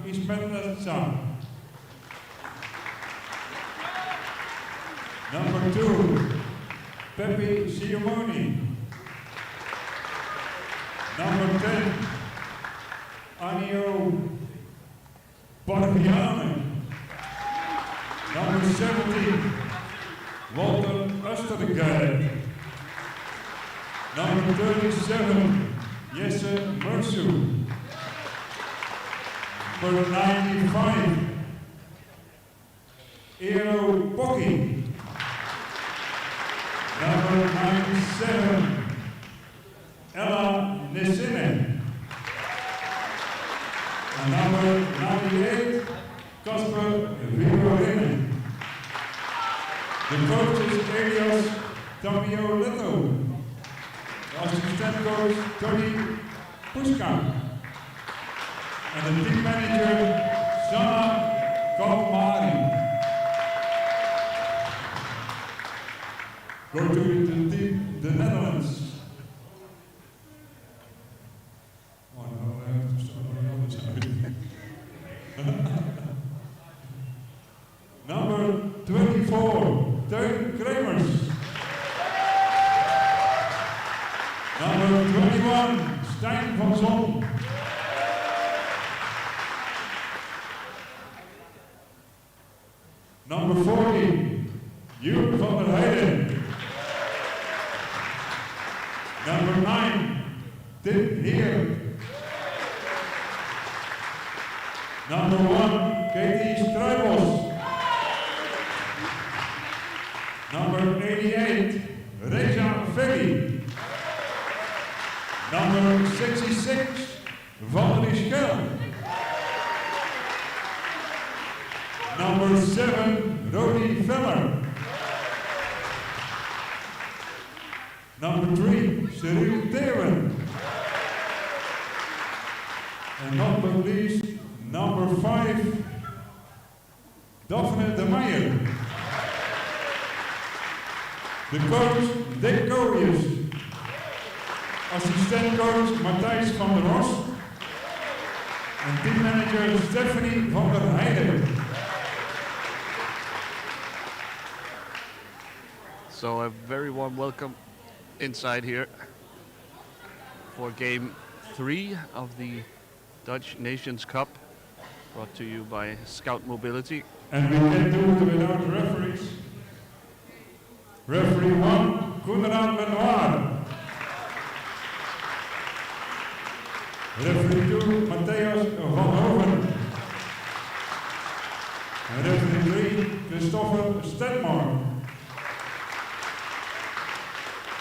Ismetsa. Number 2, Pepe Siomoni. Number 10, Anio Barbiane. Number 17, Walter Östergaard. Number 37, Jesse Mersu. Number 95, Eero Pocki. Number 97, Ella Nessine. And number 98, Kasper Viorinen. The coach is Elias Tamioletto. The assistant coach, Tony Puska. And the team manager, Sana Kalmari. Go to the team, the Netherlands. Oh no, I have to start on the other side. Number 24, Teun Kremers. Number 21, Stijn van Zon. Number 40, Jurgen van der Heijden. Number 9, Tim Heer. Number 1, Katie Struijbos. Number 88, Reza Veli. Number 66, Valerie Schel. Number 7, Rodi Veller. Number 3, Cyril Theeuwen. And not but least, number 5, Daphne de Meijer. The coach, Dick Corius. Assistent coach, Matthijs van der Ros. And team manager, Stephanie van der Heijden. So a very warm welcome inside here for game 3 of the Dutch Nations Cup, brought to you by Scout Mobility. And we can do it without referees. Referee 1, Koenraad Lenoir. Referee 2, Matthias van Hoven. And referee 3, Christopher Stedmar.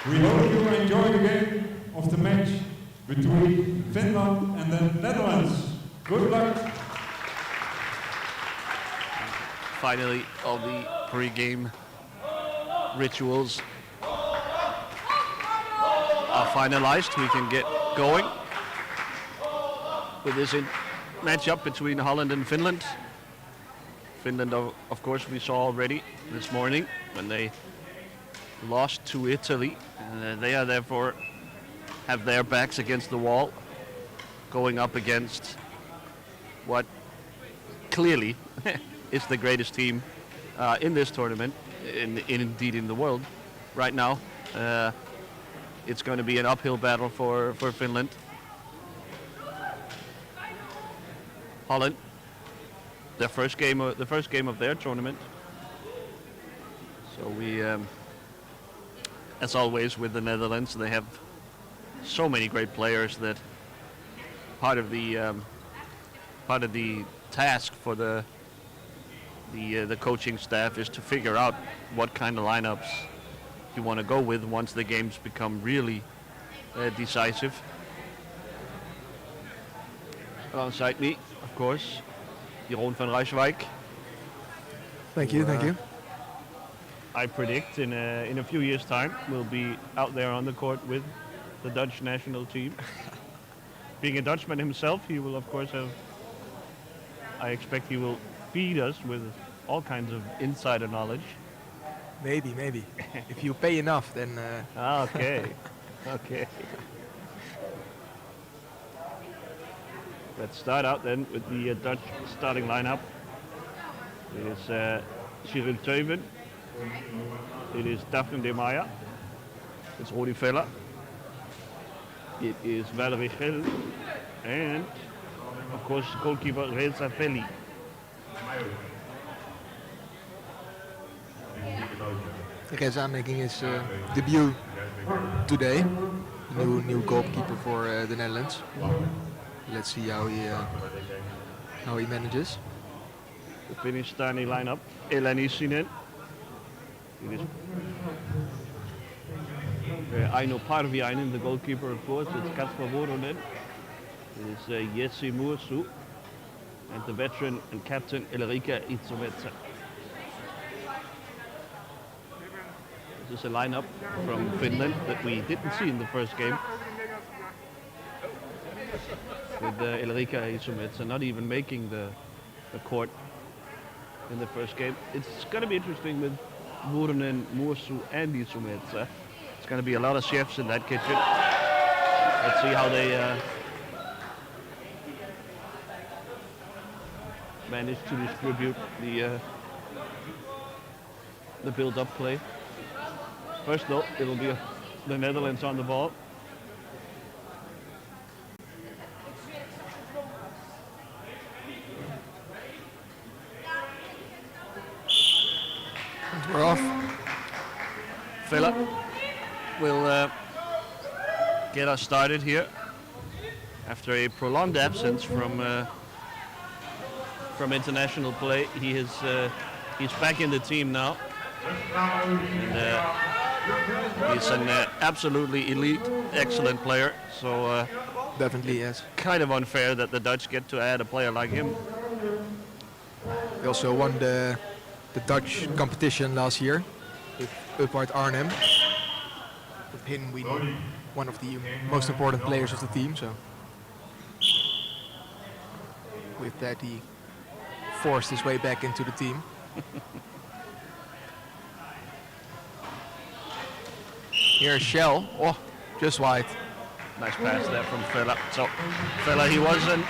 We hope you enjoy the game of the match between Finland and the Netherlands. Good luck. Finally, all the pre-game rituals are finalized. We can get going with this matchup between Holland and Finland. Finland, of course, we saw already this morning when they lost to Italy. They are therefore have their backs against the wall, going up against what clearly is the greatest team in this tournament, indeed in the world right now. It's going to be an uphill battle for Finland. Holland, the first game of their tournament. So we, as always with the Netherlands, they have so many great players that part of the task for the coaching staff is to figure out what kind of lineups you want to go with once the games become really decisive. Alongside me, of course, Jeroen van Rijswijk. Thank you. I predict in a few years' time we'll be out there on the court with the Dutch national team. Being a Dutchman himself, he will of course I expect he will feed us with all kinds of insider knowledge. Maybe. If you pay enough, then... Okay. Okay. Let's start out then with the Dutch starting lineup. It is Cyril Teuven. It is Daphne de Maya. It's Rudi Vella. It is Valerie Gell. And of course goalkeeper Reza Velli. Reza making his debut today. New goalkeeper for the Netherlands. Let's see how he manages. The Finnish starting lineup. Eleni Sinen. It is Aino Parviainen, the goalkeeper, of course. It's Kasper Vuoronen. It is Jesse Mursu. And the veteran and captain Elrika Itzometsa. This is a lineup from Finland that we didn't see in the first game. With Elrika Itzometsa not even making the court in the first game. It's going to be interesting with Vuoronen, Mursu and Itzometsa. It's going to be a lot of chefs in that kitchen. Let's see how they manage to distribute the build-up play. First though, it'll be the Netherlands on the ball. We're off. Vella will get us started here after a prolonged absence from international play. He's back in the team now, and he's an absolutely elite, excellent player. So Definitely, yes. kind of unfair that the Dutch get to add a player like him. We also won the Dutch competition last year with Uppard Arnhem. With him, we one of the most important players of the team. So with that, he forced his way back into the team. Here's Shell. Oh, just wide. Nice pass there from Vella. So Vella, he was a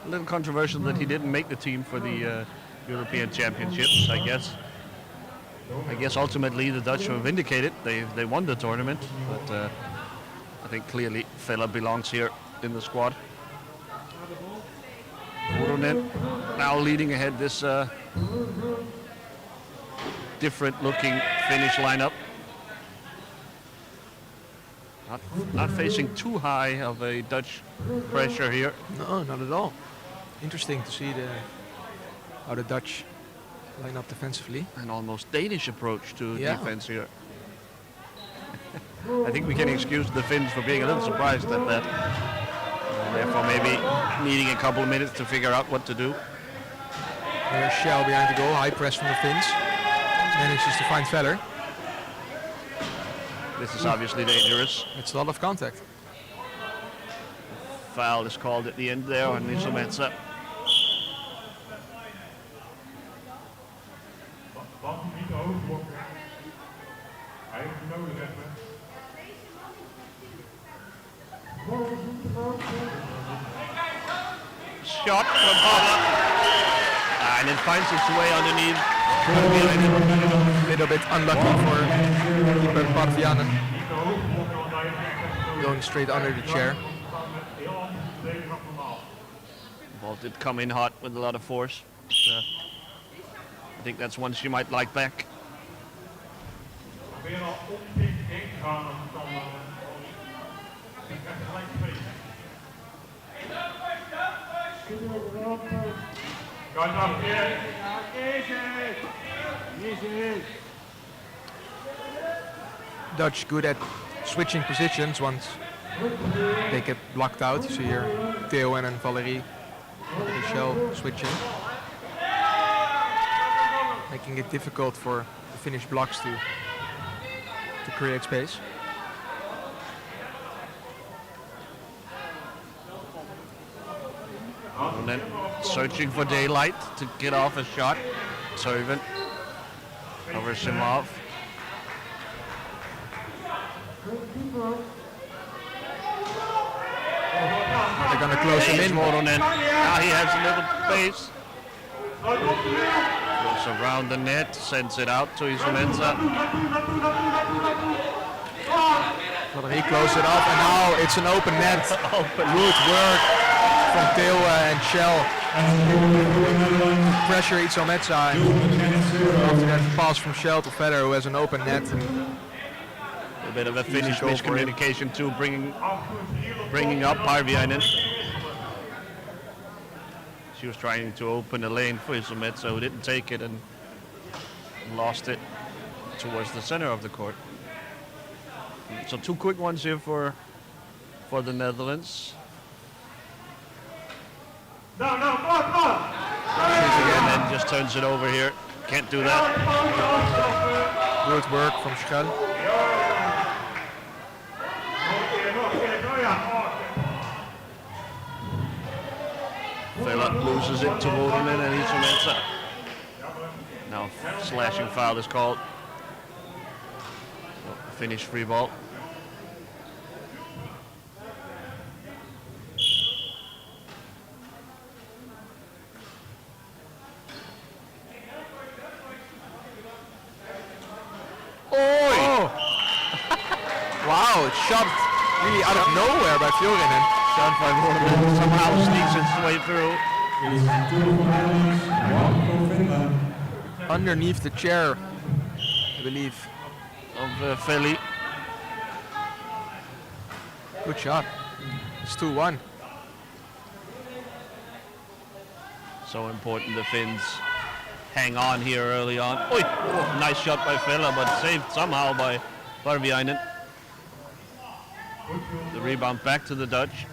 little controversial that he didn't make the team for the European Championships, I guess. I guess ultimately the Dutch were vindicated. They won the tournament, but I think clearly Vella belongs here in the squad. Vuoronen now leading ahead this different looking Finnish lineup. Not facing too high of a Dutch pressure here. No, not at all. Interesting to see how the Dutch line up defensively. An almost Danish approach to Yeah. defense here. I think we can excuse the Finns for being a little surprised at that. Therefore maybe needing a couple of minutes to figure out what to do. Here's Shell behind the goal, high press from the Finns. Manages to find Veller. This is obviously dangerous. It's a lot of contact. Foul is called at the end there on Itzometsa. Shot from Hala. And it finds its way underneath. A little bit unlucky for keeper Parvianen. Going straight under the chair. Ball did come in hot with a lot of force. But, I think that's one she might like back. Dutch good at switching positions once they get blocked out. You see here Theo and Valerie Shell switching. Making it difficult for the Finnish blocks to create space. And then searching for daylight to get off a shot. Teuven over Simov. They're gonna close him in. Moronen. Now he has a little space. Goes around the net, sends it out to Isomensa. He closed it up, and now it's an open net. Good work from Theeuwen and Shell. Pressure Isomensa. After that pass from Shell to Feller, who has an open net. A bit of a Finnish miscommunication too, bringing up Parviainen. She was trying to open a lane for Isomensa, who didn't take it and lost it towards the center of the court. So 2 quick ones here for the Netherlands. No, come on. Shoots again and just turns it over here. Can't do that. Good work from Schell. Vela loses it to Woerden and Isomensa. Now slashing foul is called. So, Finnish free ball. Oh! Wow, it's shot really out of nowhere by Fjorinen. Shot by Woerden somehow sneaks its way through. It's 2 for Netherlands, 1 for Finland. Underneath the chair, I believe. Of Veli. Good shot. It's 2-1. So important the Finns hang on here early on. Oi! Oh, nice shot by Vela, but saved somehow by Parviainen. The rebound back to the Dutch.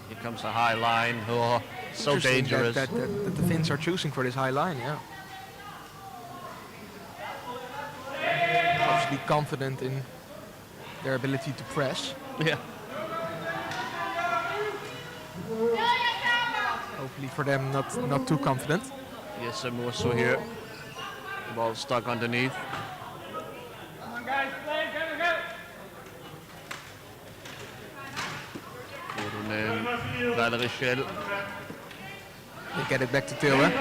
Here comes the high line. Oh, so Interesting dangerous. that the Finns are choosing for this high line, yeah. Obviously confident in their ability to press. Yeah. Hopefully for them not too confident. Yes, and more so here. The ball stuck underneath. Woerden, Valerie Schell. They get it back to Theeuwen.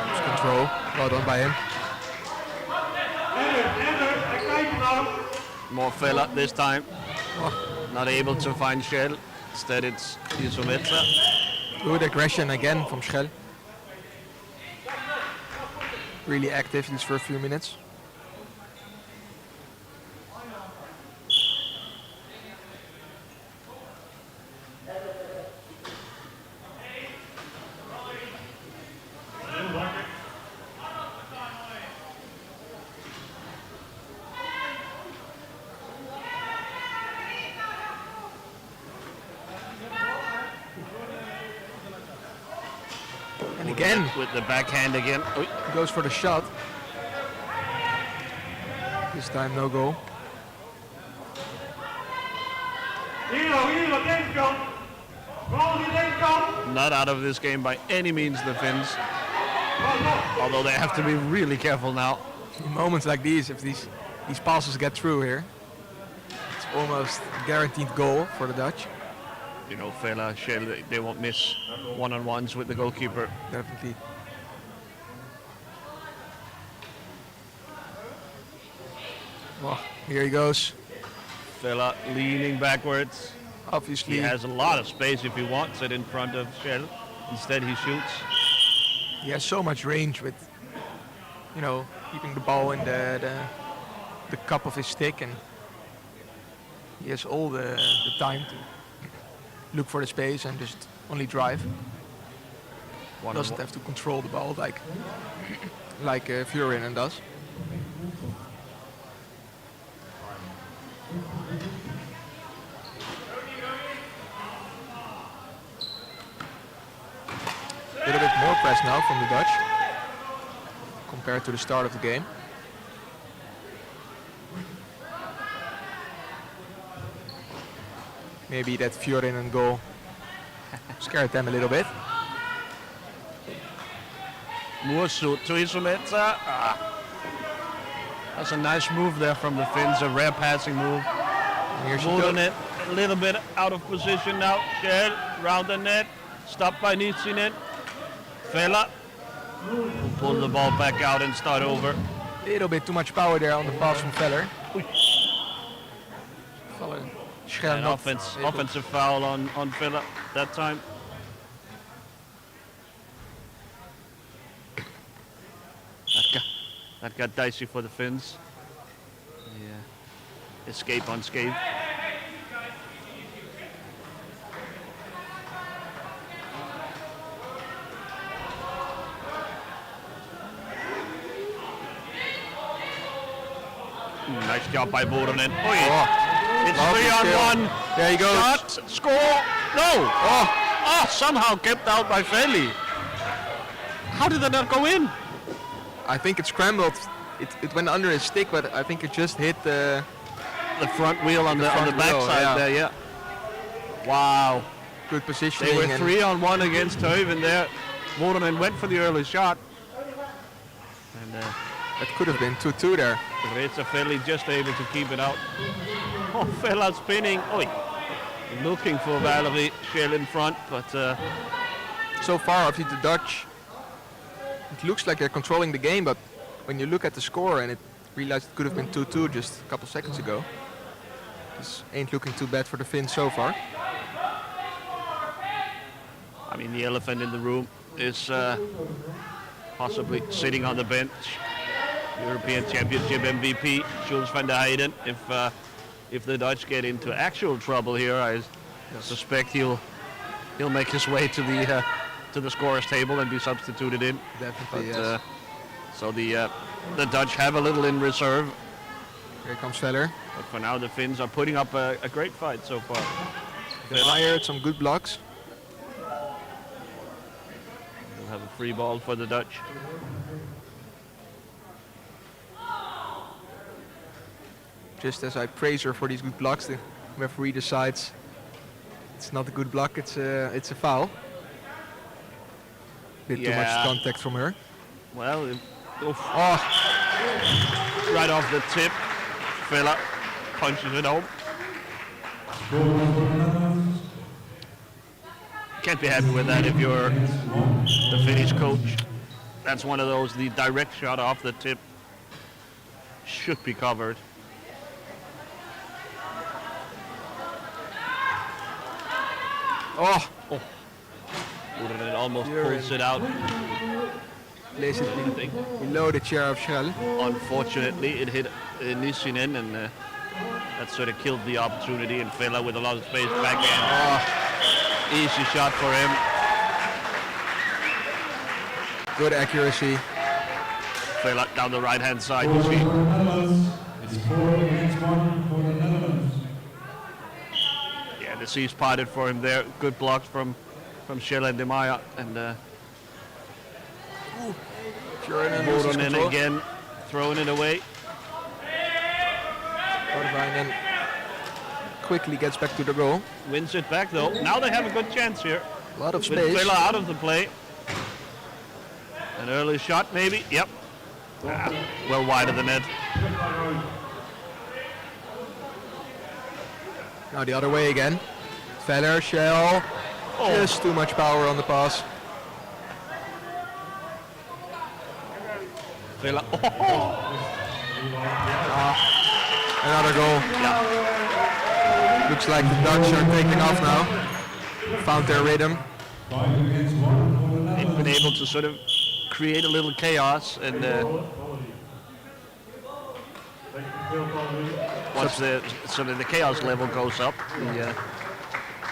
Just control. Well done by him. More Vela this time. Oh, Not able to find Schell. Instead it's Isomensa. good aggression again from Schell. Really active these first few minutes. And again, With the backhand again. Oi. goes for the shot. This time no goal. Not out of this game by any means, the Finns. Although they have to be really careful now. In moments like these, if these passes get through here, it's almost a guaranteed goal for the Dutch. You know, Vela, Schell, they won't miss one-on-ones with the goalkeeper. Definitely. Well, here he goes. Vela leaning backwards. Obviously, He has a lot of space if he wants it in front of Schell. Instead he shoots. he has so much range with, keeping the ball in the cup of his stick, and he has all the time to look for the space and just only drive. Doesn't have to control the ball like Fjorinen does. A little bit more press now from the Dutch compared to the start of the game. Maybe that Fjorinen goal scared them a little bit. Moore shoot to Isomensa. That's a nice move there from the Finns, a rare passing move. Here she Moving goes. it a little bit out of position now. Shell round the net, stopped by Nitsinen. Fela will pull the ball back out and start over. Little bit too much power there on the pass from Feller. Schell An not able- offensive foul on Fela that time. That got dicey for the Finns. Yeah. Escape unscathed. Nice job by Vuoronen. Oh, It's lovely 3-on-1. there he goes. Shot, score. No. Oh, somehow kept out by Feli. How did that not go in? I think it scrambled. It went under his stick, but I think it just hit the The front wheel on the front back wheel, side yeah. there, yeah. Wow. good positioning. They were and 3-on-1 against Teuven there. Vuoronen went for the early shot. And It could have been 2-2 there. Reza Feli just able to keep it out. Oh, Fela spinning. Oi. Looking for Valerie Schell in front, but So far, after the Dutch, it looks like they're controlling the game, but when you look at the score and it realized it could have been 2-2 just a couple seconds ago, this ain't looking too bad for the Finns so far. I mean, the elephant in the room is possibly sitting on the bench. European Championship MVP Jules van der Heijden. If the Dutch get into actual trouble here, I suspect he'll make his way to the scorers table and be substituted in. Definitely, But, yes. so the Dutch have a little in reserve, Here comes Feller. but for now the Finns are putting up a great fight so far. Fired some good blocks. We'll have a free ball for the Dutch. Just as I praise her for these good blocks, the referee decides it's not a good block, it's a foul. Bit too much Yeah. contact from her. Well, oof, Oh, right off the tip, Fela punches it home. Can't be happy with that if you're the Finnish coach. That's one of those, the direct shot off the tip should be covered. oh, Vuoronen almost You're pulls it out. plays it below the chair of Schell. Unfortunately, it hit Nissinen, and that sort of killed the opportunity. And Fela with a lot of space backhand. Oh, easy shot for him. Good accuracy. Fela down the right-hand side, you see. It's 4-1 for the Netherlands. Yeah, the seas parted for him there. Good blocks from Schell and De Maya. And Vuoronen again, throwing it away. Korvainen quickly gets back to the goal. Wins it back though. Now they have a good chance here. A lot of With space. Fela out of the play. An early shot maybe. Yep. Well wide of the net. Now the other way again. Feller, Schell. Oh. Just too much power on the pass. Fela. Another goal. Yeah. Looks like the Dutch are taking off now. Found their rhythm. 5-1 for the They've been Netherlands. able to sort of create a little chaos, and once the chaos level goes up,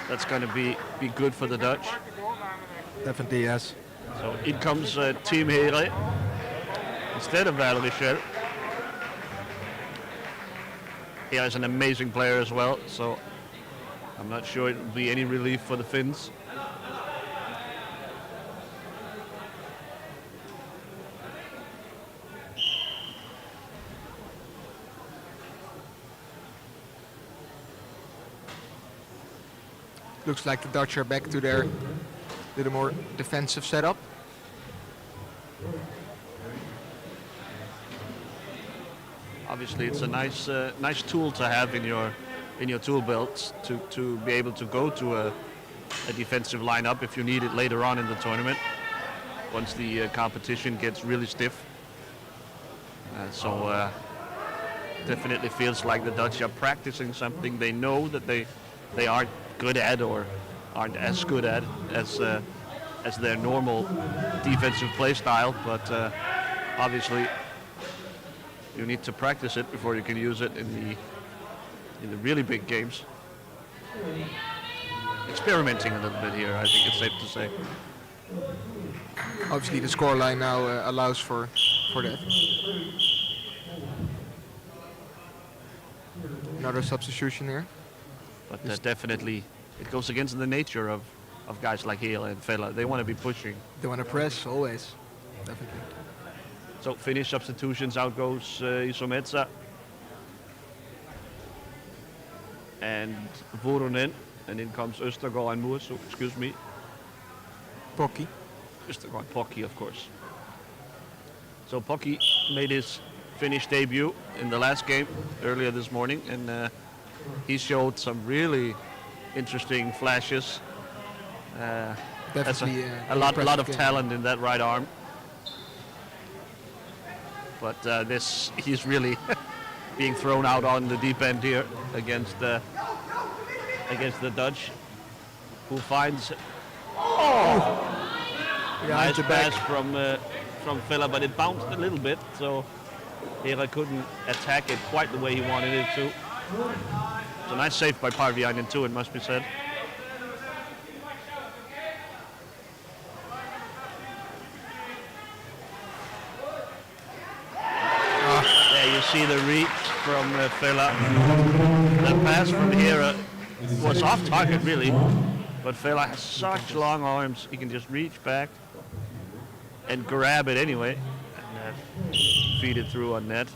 that's going to be good for the Dutch. Definitely, yes. So in comes Team Here instead of Valerie Schell. He is an amazing player as well, so I'm not sure it will be any relief for the Finns. Looks like the Dutch are back to their little more defensive setup. obviously it's a nice tool to have in your tool belt to be able to go to a defensive lineup if you need it later on in the tournament once the competition gets really stiff. So definitely feels like the Dutch are practicing something they know that they aren't good at or aren't as good at as their normal defensive play style, but obviously you need to practice it before you can use it in the really big games. Experimenting a little bit here, I think it's safe to say. Obviously, the scoreline now allows for that. Another substitution here. But definitely, it goes against the nature of guys like Hele and Vela. They want to be pushing. They want to press always, definitely. So Finnish substitutions, out goes Isometsa and Vuoronen, and in comes Östergaard and Muoso, excuse me. Pocky. Östergaard Pocky, of course. So Pocky made his Finnish debut in the last game earlier this morning, and he showed some really interesting flashes. That's Definitely a lot of game. talent in that right arm. But he's really being thrown out on the deep end here against the Dutch, who finds nice pass from Vela, but it bounced a little bit, so Hele couldn't attack it quite the way he wanted it to. It's a nice save by Parviainen too, it must be said. There you see the reach from Vela. The pass from Here was off target really, but Vela has such long arms, he can just reach back and grab it anyway and feed it through on net.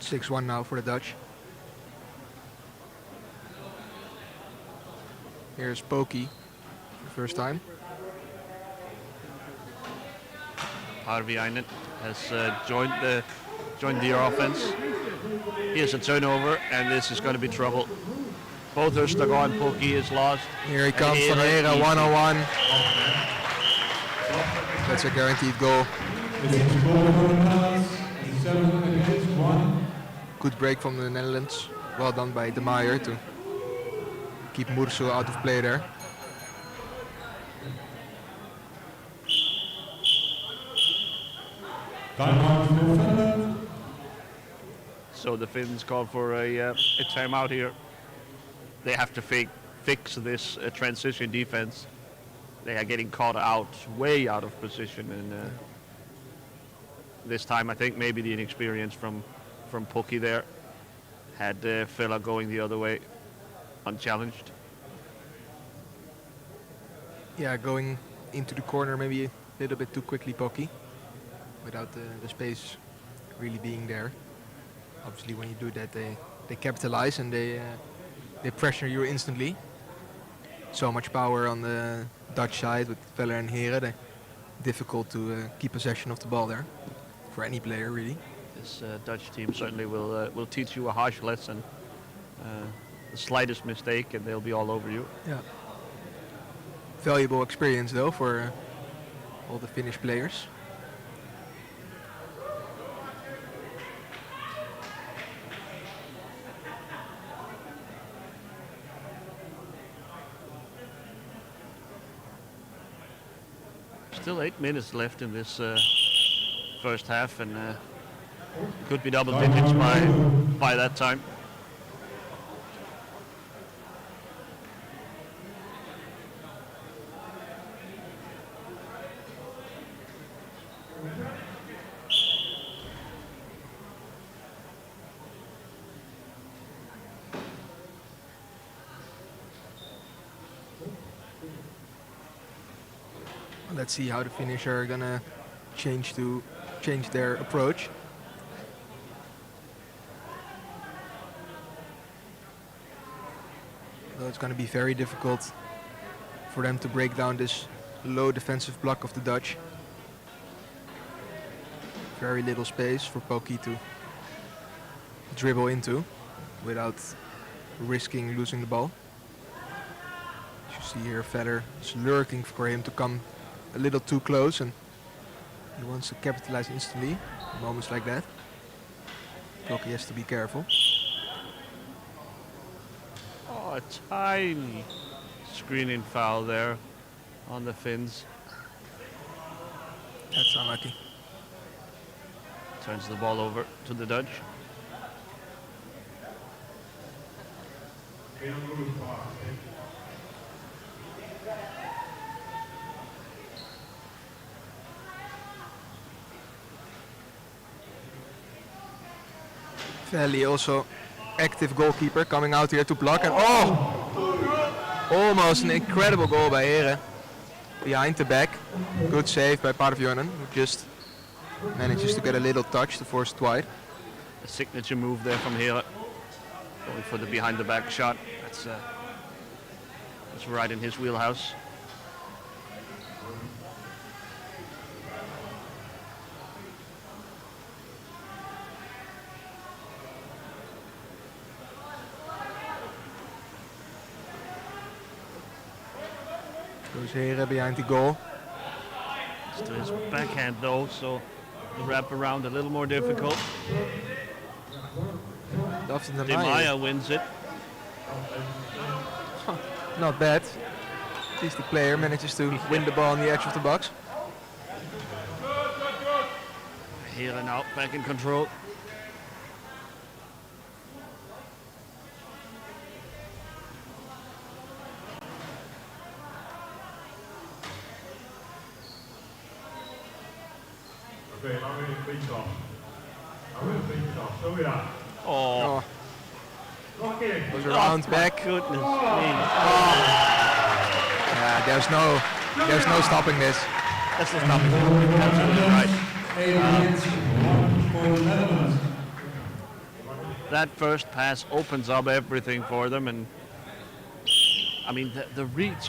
6-1 now for the Dutch. Here's Pocky, first time. Parviainen has joined the offense. Here's a turnover, and this is going to be trouble. Both Östergaard and Pocky is lost. Here he comes from Here, 1-on-1. That's a guaranteed goal. Good break from the Netherlands. Well done by De Meyer to keep Muoso out of play there. So the Finns call for a timeout here. They have to fix this transition defense. They are getting caught out, way out of position, and this time I think maybe the inexperience from Pocky there had Vela going the other way, unchallenged. Yeah, going into the corner maybe a little bit too quickly, Pocky, without the space really being there. Obviously, when you do that, they capitalize and they pressure you instantly. So much power on the Dutch side with Vela and Here. Difficult to keep possession of the ball there for any player, really. This Dutch team certainly will teach you a harsh lesson. The slightest mistake and they'll be all over you. Yeah. Valuable experience though for all the Finnish players. Still 8 minutes left in this first half, and could be double digits by that time. Let's see how the Finnish are gonna change their approach. Though it's gonna be very difficult for them to break down this low defensive block of the Dutch. very little space for Pokey to dribble into without risking losing the ball. As you see here, Feather is lurking for him to come a little too close, and he wants to capitalize instantly in moments like that. Pokey has to be careful. Oh, a tiny screening foul there on the Finns. That's unlucky. Turns the ball over to the Dutch. Fairly also active goalkeeper coming out here to block, and almost an incredible goal by Heren. Behind the back, good save by Parvjonen, who just manages to get a little touch to force it wide. A signature move there from Heren. Going for the behind the back shot. That's right in his wheelhouse. Goes Heren behind the goal. It's to his backhand though, so the wrap around a little more difficult. After the Demaya wins it. Not bad. At least the player manages to win the ball on the edge of the box. Heren now back in control. Oh, Goes around back. goodness me. Yeah, there's no stopping this. That's the stopping. Absolutely right. That first pass opens up everything for them, and I mean the reach,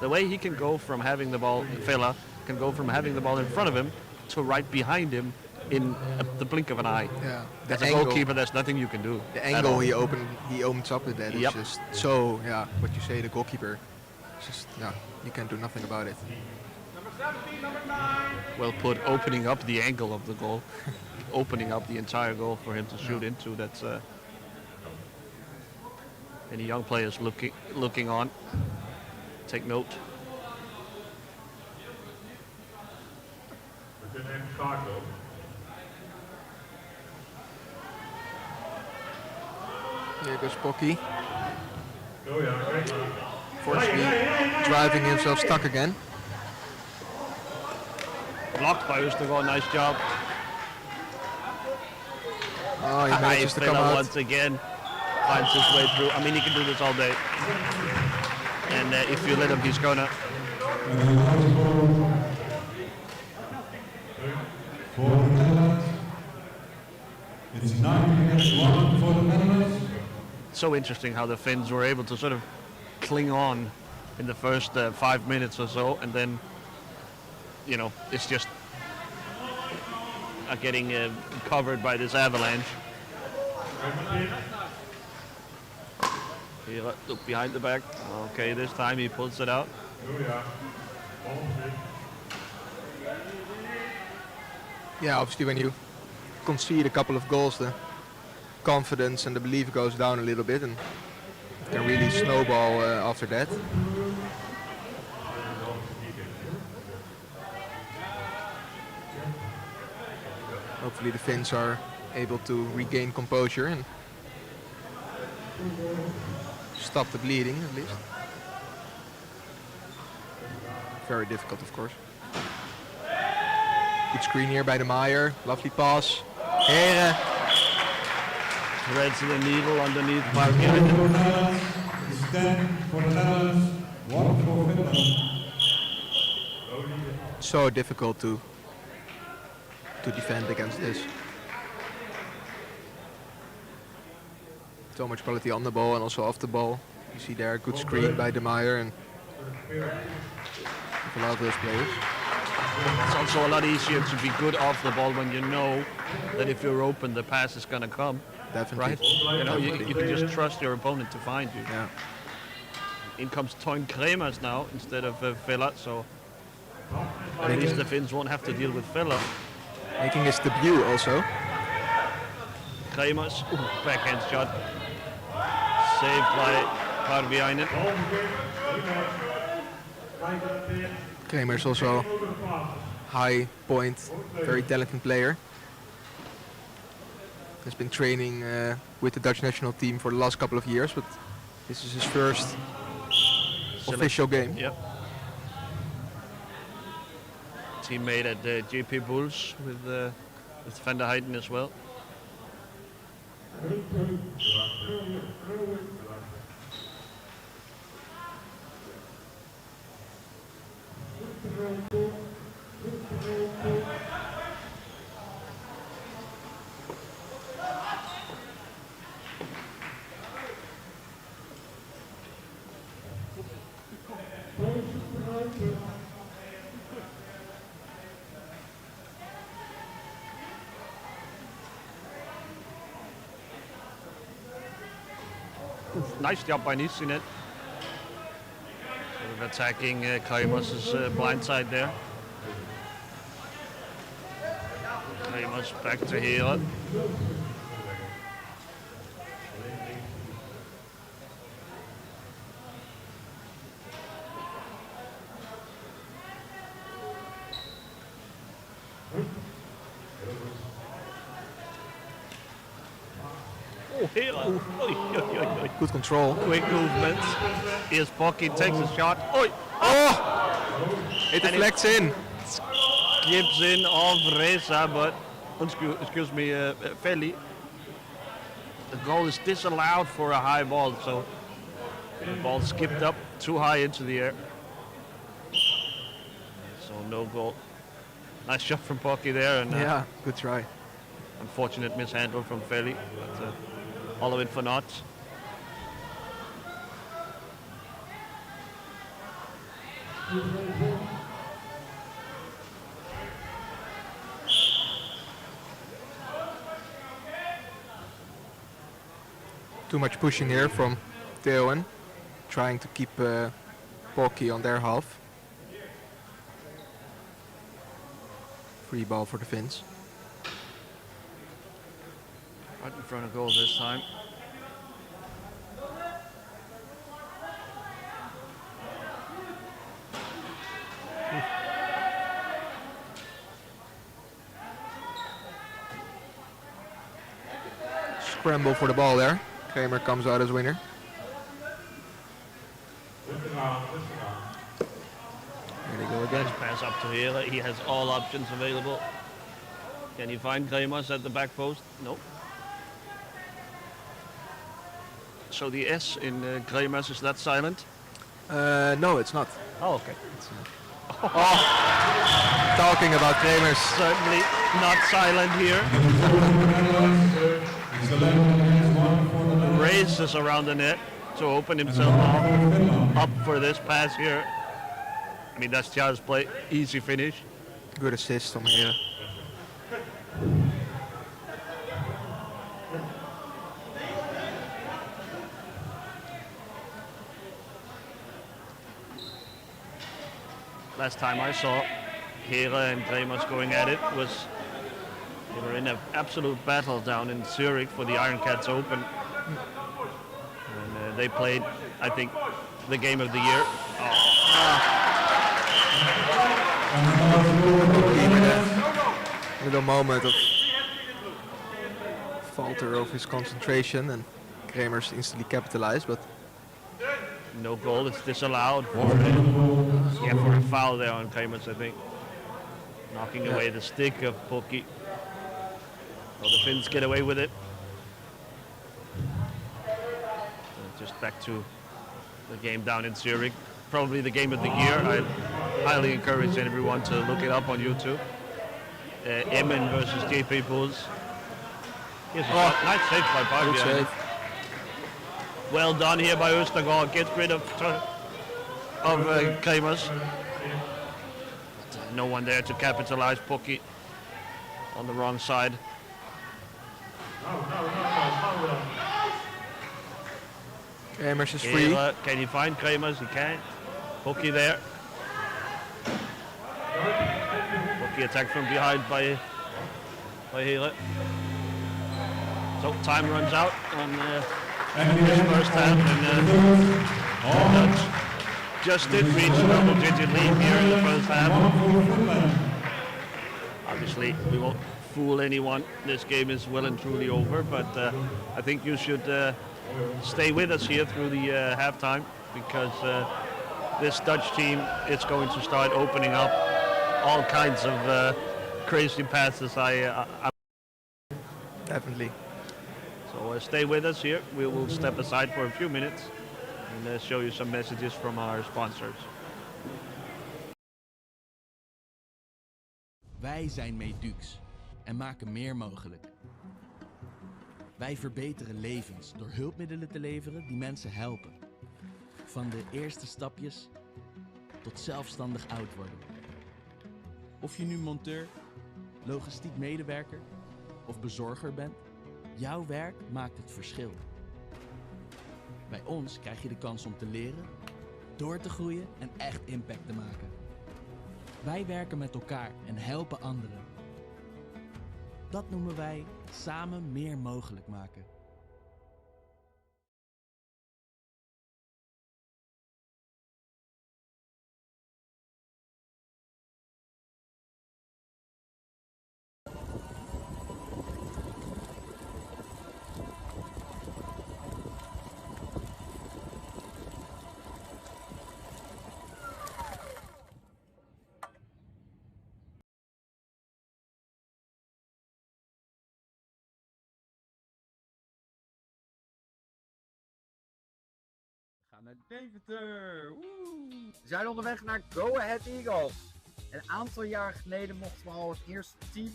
the way he can go from having the ball, Vela can go from having the ball in front of him to right behind him in the blink of an eye. Yeah, As a goalkeeper, there's nothing you can do. The at angle all. he opens up with that is Yep. just so, yeah, what you say, the goalkeeper, it's just, yeah, you can do nothing about it. Well put, opening up the angle of the goal, opening up the entire goal for him to shoot into. That's any young players looking on. Take note. Here goes Pocky. Fortunately, driving himself stuck again. Blocked by Oostergaard, nice job. Oh, he manages to come Vela out. once again finds his way through. I mean, he can do this all day. And if you let him, he's gonna. For the Netherlands. It's 9-1 for the Netherlands. So interesting how the Finns were able to sort of cling on in the first 5 minutes or so, and then, you know, it's just getting covered by this avalanche. Here, look behind the back. Okay, this time he pulls it out. Yeah, obviously when you concede a couple of goals, the confidence and the belief goes down a little bit, and it can really snowball after that. Hopefully the Finns are able to regain composure and stop the bleeding at least. Very difficult, of course. Good screen here by de Meyer. Lovely pass. Heren. Threads the needle underneath For the Netherlands, it's 10 for the Netherlands, 1 for Finland. So difficult to defend against this. So much quality on the ball and also off the ball. You see there a good screen by de Meyer and a lot of those players. It's also a lot easier to be good off the ball when you know that if you're open, the pass is gonna come. Definitely. Right? You know, you can just trust your opponent to find you. Yeah. In comes Toyn Kremers now instead of Villa, so at least the Finns won't have to deal with Villa. Making his debut also. Kremers, backhand shot, saved by Parviainen. Kremers also high point, very talented player. Has been training with the Dutch national team for the last couple of years, but this is his first official game. Yep. Teammate at the JP Bulls with Van der Heijden as well. Nice job by Nissinen. Sort of attacking Kremers' blind side there. Kremers back to Hera. Oh, Hera. Oi, oi, oi, oi. Good control. Quick movements. Here's Pocky, takes a shot. Oi! Oh! It And deflects in. Skips in of Reza, but excuse me, Feli. The goal is disallowed for a high ball, so the ball skipped up too high into the air. So no goal. Nice shot from Pocky there, and Yeah, good try. unfortunate mishandle from Feli, but all of it for naught. Too much pushing here from Theowen, trying to keep Pocky on their half. Free ball for the Finns. Right in front of goal this time. Scramble for the ball there. Kramer comes out as winner. There they go again. Nice pass up to Hela. He has all options available. Can he find Kremers at the back post? Nope. So the S in Kremers, is that silent? No, it's not. Oh, okay. Talking about Kramers. Certainly not silent here. Races around the net to open himself up for this pass here. I mean, that's child's play. Easy finish. Good assist from here. Last time I saw Hera and Kremers going at it was they were in an absolute battle down in Zurich for the Iron Cats Open. And they played, I think, the game of the year. Little moment of falter of his concentration, and Kremers instantly capitalized, but No goal, it's disallowed for a foul there on Kremers, I think. Knocking away the stick of Pocky. Well, the Finns get away with it. Just back to the game down in Zurich. Probably the game of the year. I highly encourage everyone to look it up on YouTube. Emmen versus JP Bulls. Here's a shot. Nice save by good Parviainen. save. Well done here by Østergaard. Gets rid of Kremers. No one there to capitalize. Pocky on the wrong side. Kremers is free. Can he find Kremers? He can. Pocky there. Pocky attacked from behind by Hele. So time runs out on this first half, and Dutch just did reach a double-digit lead here in the first half. Obviously, we won't fool anyone. This game is well and truly over, but I think you should stay with us here through the halftime, because this Dutch team is going to start opening up all kinds of crazy passes. Definitely. So stay with us here. We will step aside for a few minutes and show you some messages from our sponsors. Wij zijn Medux en maken meer mogelijk. Wij verbeteren levens door hulpmiddelen te leveren die mensen helpen. Van de eerste stapjes tot zelfstandig oud worden. Of je nu monteur, logistiek medewerker of bezorger bent, jouw werk maakt het verschil. Bij ons krijg je de kans om te leren, door te groeien en echt impact te maken. Wij werken met elkaar en helpen anderen. Dat noemen wij samen meer mogelijk maken. Gaan naar Deventer. Woe! We zijn onderweg naar Go Ahead Eagles. Een aantal jaar geleden mochten we al het eerste team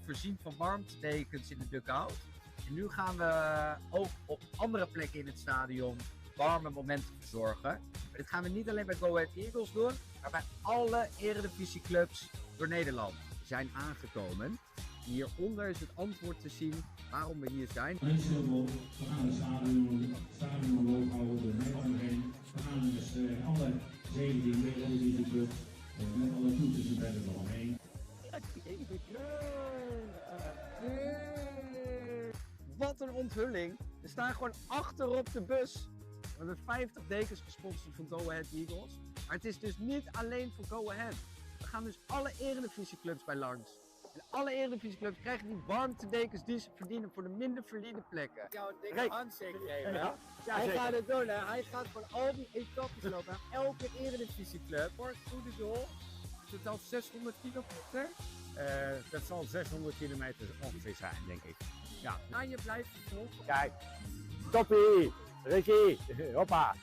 voorzien van warmtedekens in de dugout. En nu gaan we ook op andere plekken in het stadion warme momenten verzorgen. Maar dit gaan we niet alleen bij Go Ahead Eagles doen, maar bij alle eredivisieclubs door Nederland. We zijn aangekomen. Hieronder is het antwoord te zien waarom we hier zijn. We gaan het stadion omhoog houden door Nederland heen. We gaan dus alle 17 Eredivisieclubs met alle toeters en bedden eromheen. Wat een onthulling. We staan gewoon achterop de bus. We hebben 50 dekens gesponsord van Go Ahead Eagles. Maar het is dus niet alleen voor Go Ahead. We gaan dus alle eredivisieclubs bij langs. En alle eredivisieclubs krijgen die warmtedekens die ze verdienen voor de minder verdiende plekken. Jouw dikke handshake geven. Ja, hij gaat het doen, hè. Hij gaat van al die etappes lopen aan elke eredivisieclub. Voor het goede doel. Totaal 600 kilometer. Dat zal 600 kilometer ongeveer zijn, denk ik. Ja. Nou, je blijft vervolgen. Kijk, stoppie, Ricky, hoppa.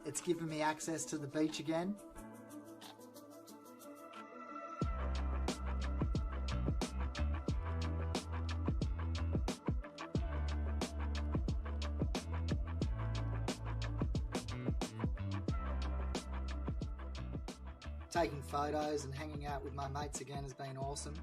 It's given me access to the beach again. Taking photos and hanging out with my mates again has been awesome.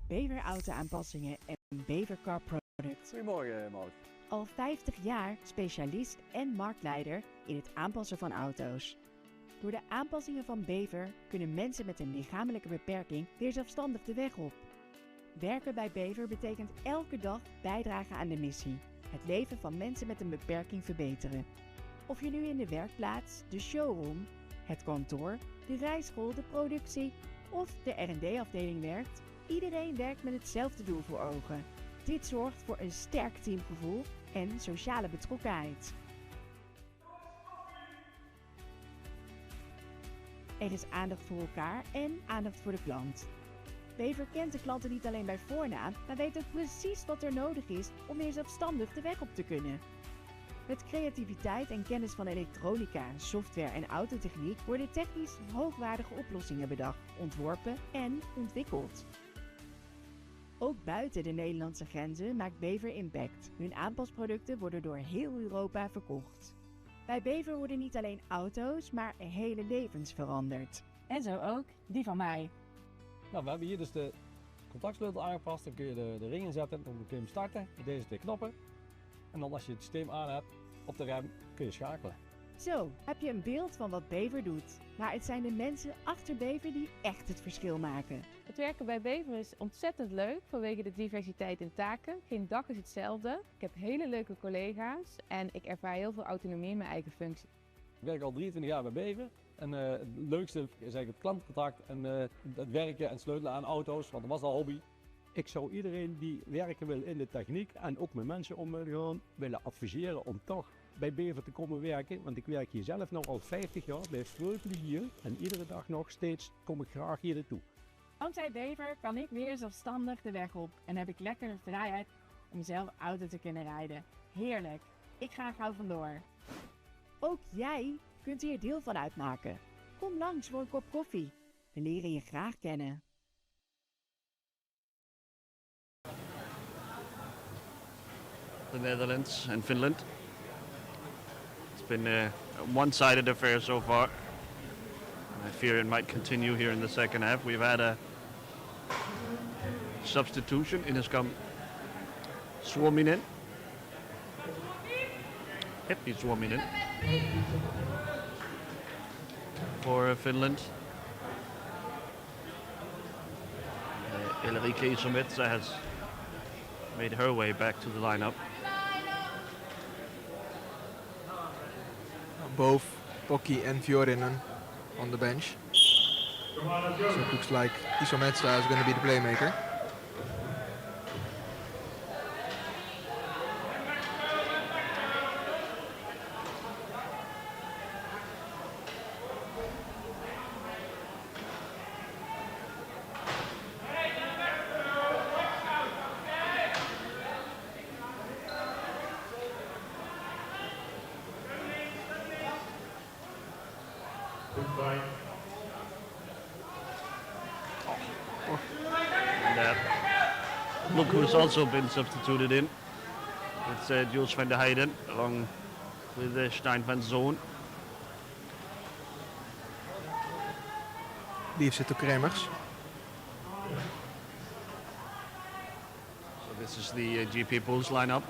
Bever auto-aanpassingen en Bever Car Product. Goedemorgen, Maud. Al 50 jaar specialist en marktleider in het aanpassen van auto's. Door de aanpassingen van Bever kunnen mensen met een lichamelijke beperking weer zelfstandig de weg op. Werken bij Bever betekent elke dag bijdragen aan de missie. Het leven van mensen met een beperking verbeteren. Of je nu in de werkplaats, de showroom, het kantoor, de rijschool, de productie of de R&D-afdeling werkt, iedereen werkt met hetzelfde doel voor ogen. Dit zorgt voor een sterk teamgevoel en sociale betrokkenheid. Er is aandacht voor elkaar en aandacht voor de klant. Bever kent de klanten niet alleen bij voornaam, maar weet ook precies wat er nodig is om weer zelfstandig de weg op te kunnen. Met creativiteit en kennis van elektronica, software en autotechniek worden technisch hoogwaardige oplossingen bedacht, ontworpen en ontwikkeld. Ook buiten de Nederlandse grenzen maakt Bever impact. Hun aanpasproducten worden door heel Europa verkocht. Bij Bever worden niet alleen auto's, maar hele levens veranderd. En zo ook die van mij. Nou, we hebben hier dus de contactsleutel aangepast. Dan kun je de ring inzetten, dan kun je hem starten met deze twee knoppen. En dan als je het systeem aan hebt op de rem, kun je schakelen. Zo, heb je een beeld van wat Bever doet. Maar het zijn de mensen achter Bever die echt het verschil maken. Het werken bij Bever is ontzettend leuk vanwege de diversiteit in taken. Geen dag is hetzelfde. Ik heb hele leuke collega's en ik ervaar heel veel autonomie in mijn eigen functie. Ik werk al 23 jaar bij Bever. En het leukste is eigenlijk het klantcontact en het werken en sleutelen aan auto's, want dat was al hobby. Ik zou iedereen die werken wil in de techniek en ook met mensen om gewoon willen adviseren om toch bij Bever te komen werken. Want ik werk hier zelf nog al 50 jaar, bij veel plezier. En iedere dag nog steeds kom ik graag hier naartoe. Dankzij Bever kan ik weer zelfstandig de weg op en heb ik lekker de vrijheid om zelf auto te kunnen rijden. Heerlijk, ik ga gauw vandoor. Ook jij kunt hier deel van uitmaken. Kom langs voor een kop koffie. We leren je graag kennen. The Netherlands and Finland. It's been a one-sided affair so far. I fear it might continue here in the second half. We've had a substitution. In has come Suominen. Happy Suominen for Finland. Ulrike Isometsa has made her way back to the lineup. Both Pocky and Fiorinen on the bench. So it looks like Isometsa is going to be the playmaker. And look who's also been substituted in. It's Jules van der Heijden along with Stein van Zoon. Leaves it to Kremers. So this is the GP Pools lineup,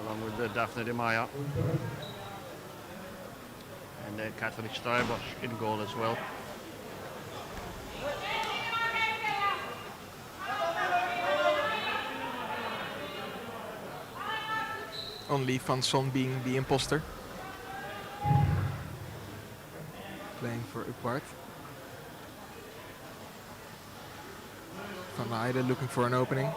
along with Daphne de Maya. And Kathleen Stuyber in goal as well. Only Van Son being the imposter. Playing for Uppard. Van der Heijden looking for an opening.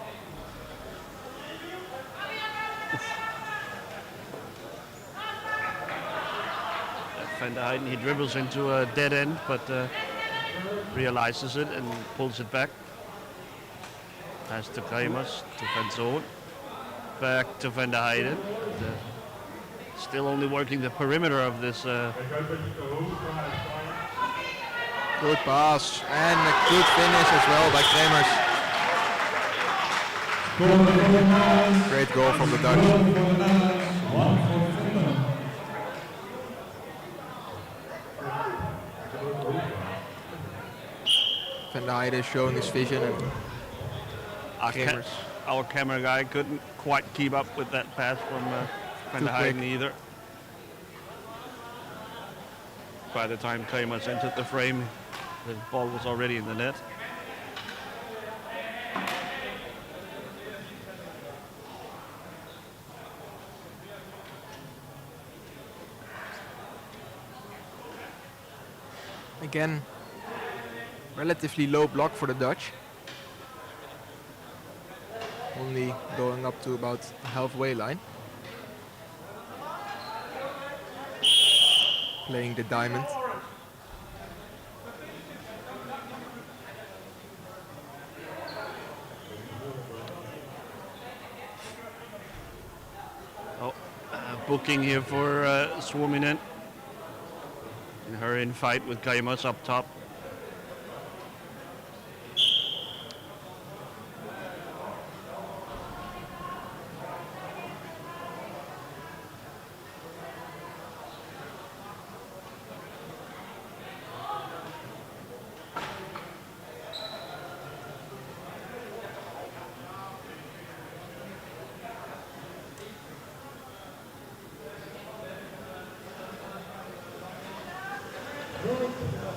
Van der Heijden, he dribbles into a dead end, but realizes it and pulls it back. Pass to Kremers, to Van Zoon. Back to Van der Heijden. Still only working the perimeter of this. Good pass and a good finish as well by Kremers. Great goal from the Dutch. Van der Heijden showing his vision and Kremers. Our camera guy couldn't quite keep up with that pass from Van der Heijden either. By the time Kremers entered the frame, the ball was already in the net. Again, relatively low block for the Dutch. Only going up to about the halfway line. Playing the diamond. Booking here for Suominen. In her in fight with Kremers up top.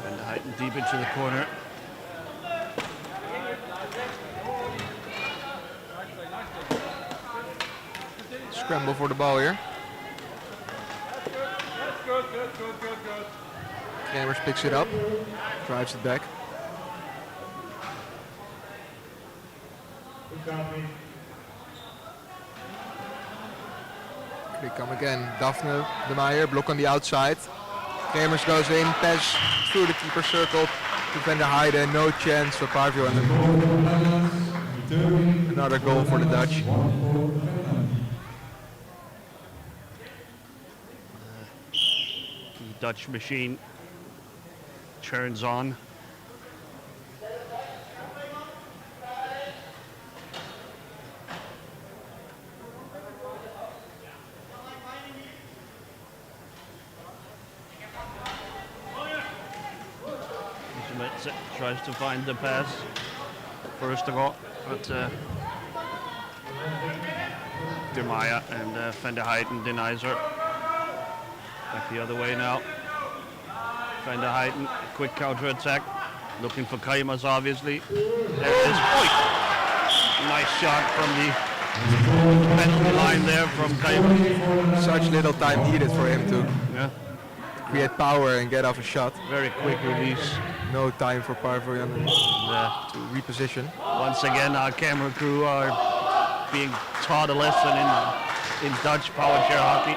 Van der Heijden deep into the corner. Scramble for the ball here. Kremers picks it up, drives it back. They come again. Daphne de Maier, block on the outside. Kremers goes in, pass through the keeper circle to Van der Heijden. No chance for Pavio. Another goal for the Dutch. The Dutch machine churns on. Tries to find the pass first of all, but De Maya and Van der Heijden denies her. Back the other way now. Van der Heijden, quick counter attack, looking for Kremers obviously. There it is. Oy! Nice shot from the penalty line there from Kremers. Such little time needed for him to create power and get off a shot. Very quick release. No time for Parvoyan to reposition. Once again, our camera crew are being taught a lesson in Dutch power chair hockey.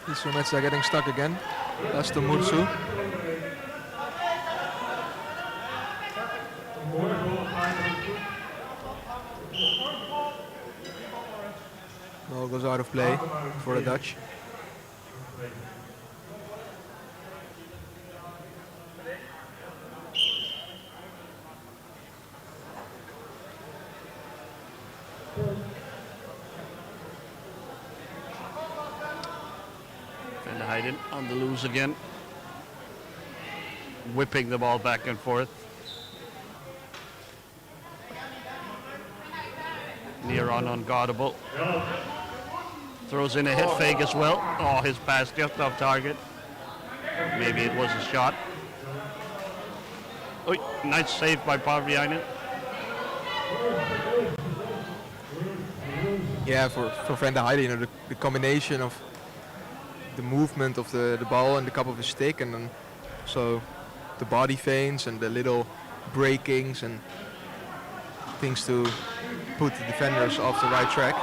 These roommates are getting stuck again. That's to Mursu. Ball goes out of play for the Dutch. Van der Heijden on the loose again. Whipping the ball back and forth. Near on unguardable. Throws in a head fake as well. Oh, his pass just off target. Maybe it was a shot. Oh, nice save by Parviainen. Yeah, for Van der Heijden, you know, the combination of the movement of the ball and the cup of his stick, and then so the body feints and the little breakings and things to put the defenders off the right track.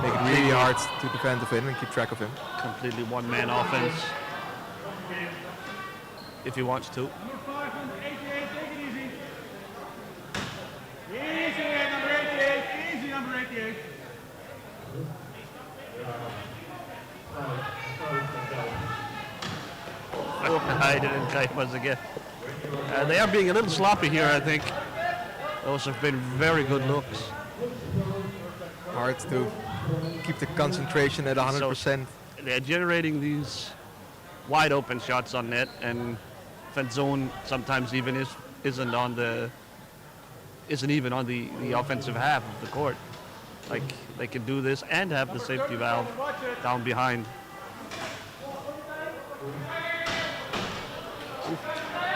Make it really hard to defend of him and keep track of him. Completely one-man offense. If he wants to. Heijden and Krijgmans again. They are being a little sloppy here, I think. Those have been very good looks. Hard to keep the concentration at 100%. So they're generating these wide open shots on net, and Van Zoon sometimes even isn't even on the offensive half of the court. Like, they can do this and have the safety valve down behind.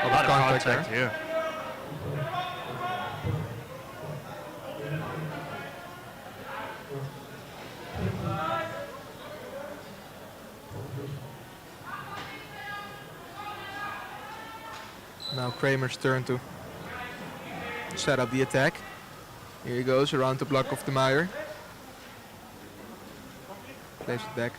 A lot of contact here. Now Kramer's turn to set up the attack. Here he goes around the block of the Meyer. Plays it back.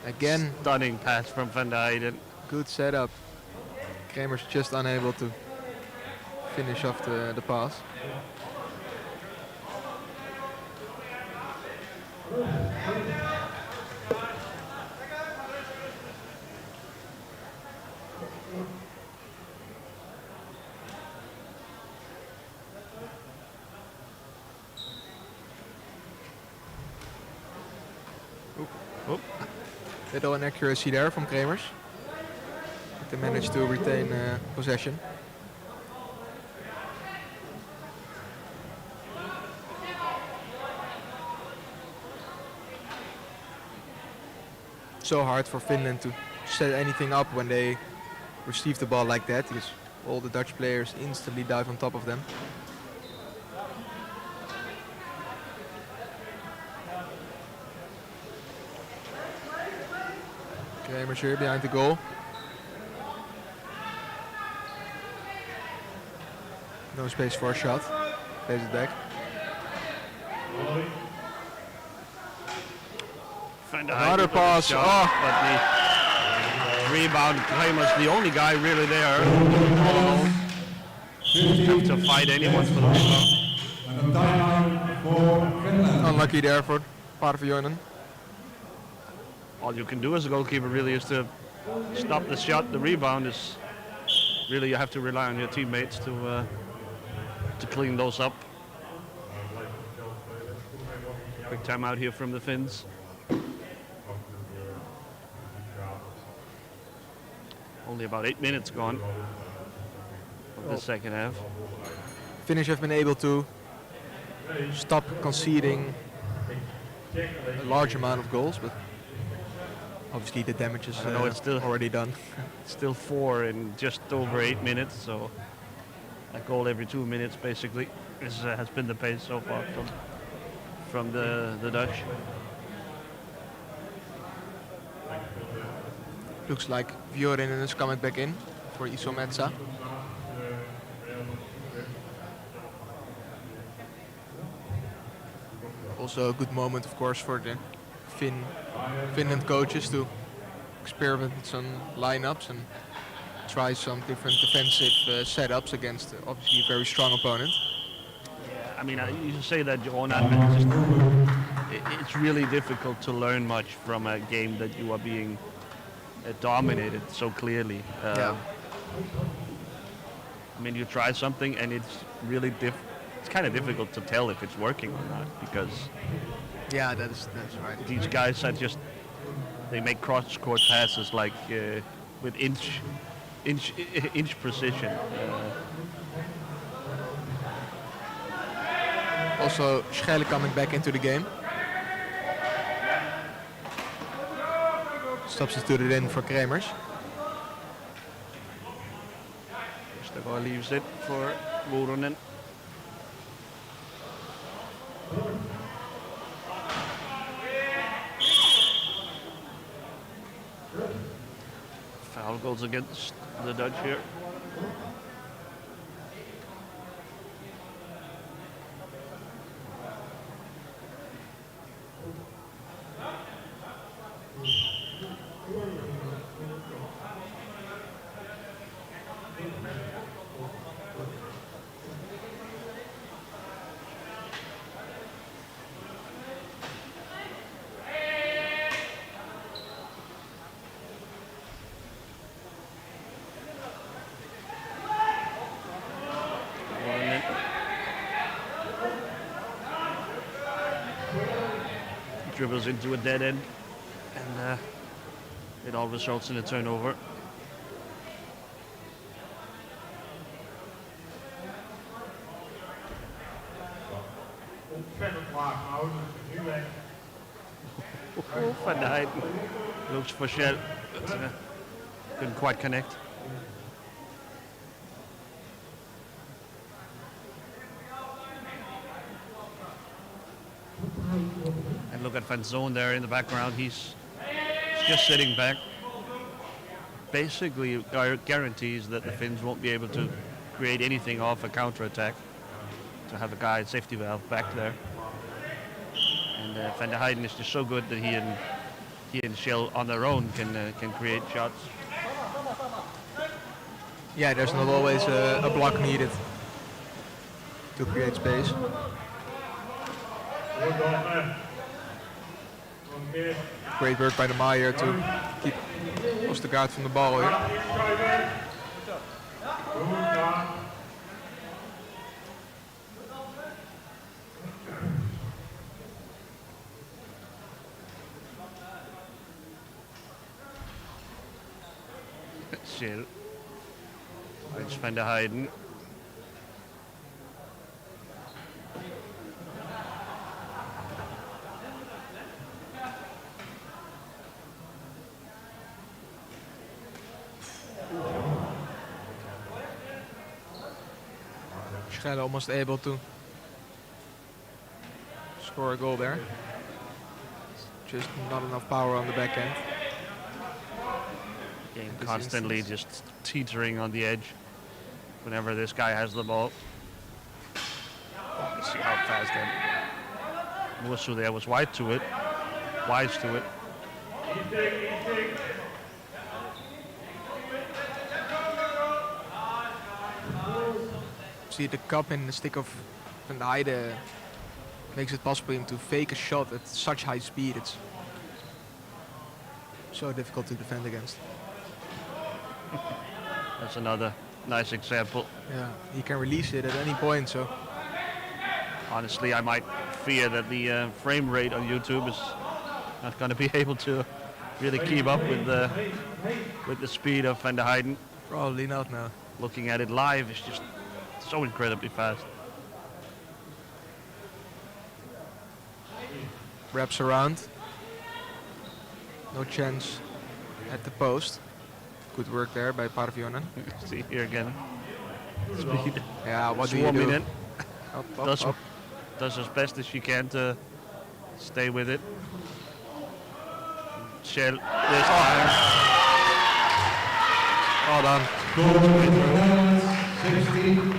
Again. Stunning pass from Van der Heijden. Good setup. Kramer's just unable to finish off the pass. Little inaccuracy there from Kremers. But they managed to retain possession. So hard for Finland to set anything up when they receive the ball like that, because all the Dutch players instantly dive on top of them. Kramers here behind the goal. No space for a shot. Plays it back. Another pass. Shot, but the rebound, Kramers, the only guy really there. All alone. Have to fight anyone for the rebound. Unlucky there for Parviainen. All you can do as a goalkeeper really is to stop the shot. The rebound is really, you have to rely on your teammates to clean those up. Quick timeout here from the Finns. Only about 8 minutes gone of the second half. Finnish have been able to stop conceding a large amount of goals, but obviously the damage is it's still already done. Still 4 in just over 8 minutes, so a goal every 2 minutes basically has been the pace so far from the Dutch. Looks like Vuorinen is coming back in for Isometsa. Also a good moment, of course, for the Finland coaches to experiment with some lineups and try some different defensive setups against obviously a very strong opponent. I mean, you say that, Jonas, but it's really difficult to learn much from a game that you are being dominated so clearly. Yeah. I mean, you try something and it's really it's kind of difficult to tell if it's working or not, because yeah, that's right. These guys are just, they make cross-court passes like with inch precision. Also, Schelle coming back into the game. Substituted in for Kremers. Westergaard leaves it for Vuoronen. Foul goes against the Dutch here. Dribbles into a dead end, and it all results in a turnover. Van der Heijden looks for Shell, but couldn't quite connect. And look at Van Zoon there in the background. He's just sitting back. Basically guarantees that the Finns won't be able to create anything off a counter-attack. To have a guy at safety valve back there. And Van der Heijden is just so good that he and Shell on their own can create shots. Yeah, there's not always a block needed to create space. Great work by de Maier to keep Oostergaard from the ball here. Shell. It's Van der Heijden. Schelle almost able to score a goal there. Just not enough power on the back end. Game constantly just teetering on the edge whenever this guy has the ball. Let's see how fast that Musu there was wise to it. See the cup in the stick of Van der Heijden makes it possible for him to fake a shot at such high speed. It's so difficult to defend against. That's another nice example. Yeah, he can release it at any point. So honestly, I might fear that the frame rate on YouTube is not going to be able to really keep up with the speed of Van der Heijden. Probably not now. Looking at it live is just so incredibly fast. Wraps around. No chance at the post. Good work there by Parvionen. See here again. Speed. Yeah, what do you do? In. Up. Does as best as she can to stay with it. Shell this time. Well done. Goal for the Netherlands, 16.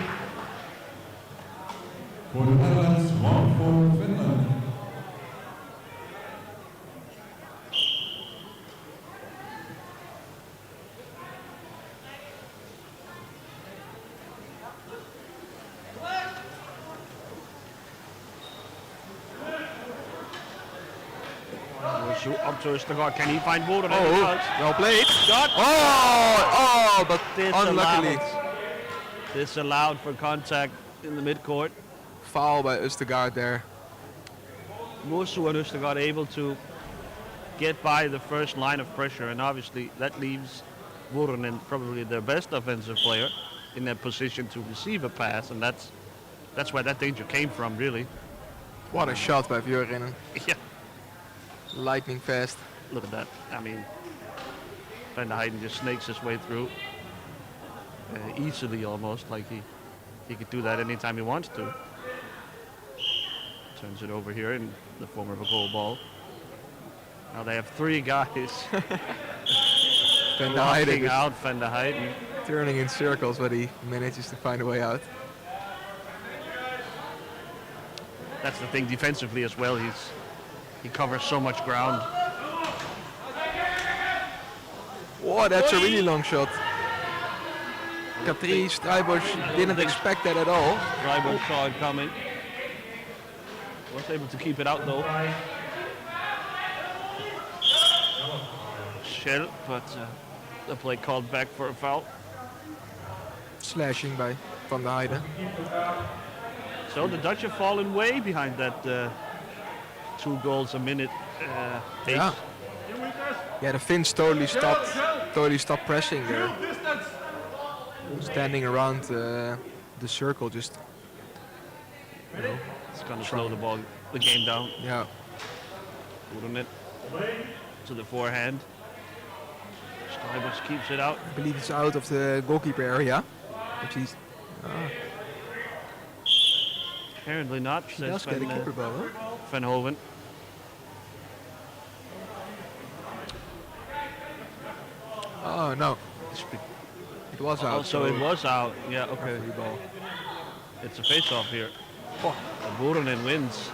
For the Netherlands, 1 for Finland. Up to Østergaard. Can he find water? Well played. Shot. But unluckily. Disallowed for contact in the midcourt. Foul by Østergaard there. Mosu and Østergaard able to get by the first line of pressure, and obviously that leaves Vuorinen, probably their best offensive player, in a position to receive a pass, and that's where that danger came from, really. What a shot by Vuorinen. Yeah. Lightning fast. Look at that. I mean, Van der Heijden just snakes his way through easily, almost like he could do that anytime he wants to. Turns it over here in the form of a goal ball. Now they have 3 guys Van der Heijden blocking out Van der Heijden. Turning in circles, but he manages to find a way out. That's the thing defensively as well. He covers so much ground. Oh, that's a really long shot. Katri Strijbos didn't expect that at all. Strijbos saw it coming. Was able to keep it out though. Shell, but the play called back for a foul. Slashing by Van der Heijden. So the Dutch have fallen way behind that 2 goals a minute pace. Yeah. Yeah, the Finns totally stopped pressing there. Standing around the circle, just it's gonna slow the game down. Yeah. Putting it to the forehand. Strijbos keeps it out. I believe it's out of the goalkeeper area. He's apparently not. He does get a keeper ball, huh? Van Hoven. Oh no. It was out. Oh, so it was out. Yeah, okay. Ball. It's a face-off here. Oh. Vuorinen wins.